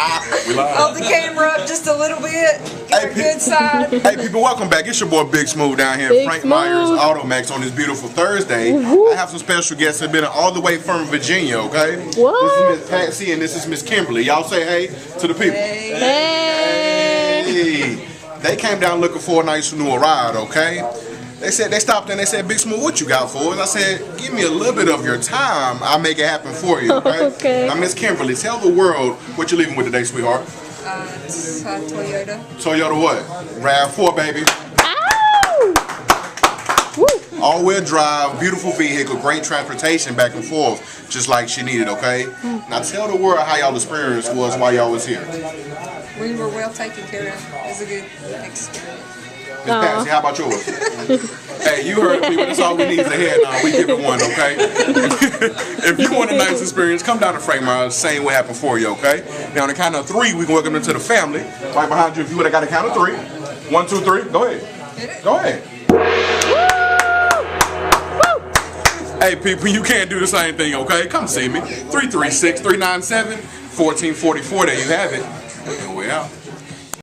Hold the camera up just a little bit. Get a good side. Hey people, welcome back. It's your boy Big Smooth down here at Frank Myers Automax on this beautiful Thursday. I have some special guests that have been all the way from Virginia, okay? What? This is Miss Patsy and this is Miss Kimberly. Y'all say hey to the people. Hey. They came down looking for a nice new ride, okay? They stopped and they said, Big Smooth, what you got for us? I said, give me a little bit of your time. I'll make it happen for you, okay? Okay. Now, Miss Kimberly, tell the world what you're leaving with today, sweetheart. It's a Toyota. Toyota what? RAV4, baby. All-wheel drive, beautiful vehicle, great transportation back and forth, just like she needed, okay? Now tell the world how y'all experience was while y'all was here. We were well taken care of. It was a good experience. Miss Patsy, how about yours? Hey, you heard people, that's all we need is a head nod. We give it one, okay? If you want a nice experience, come down to Frank Myers, same what happened for you, okay? Now on the count of 3, we can welcome them to the family. Right behind you, if you would have got a count of 3. 1, 2, 3, go ahead. Go ahead. Hey people, you can't do the same thing, okay? Come see me. 336-397-1444. There you have it. And we're out.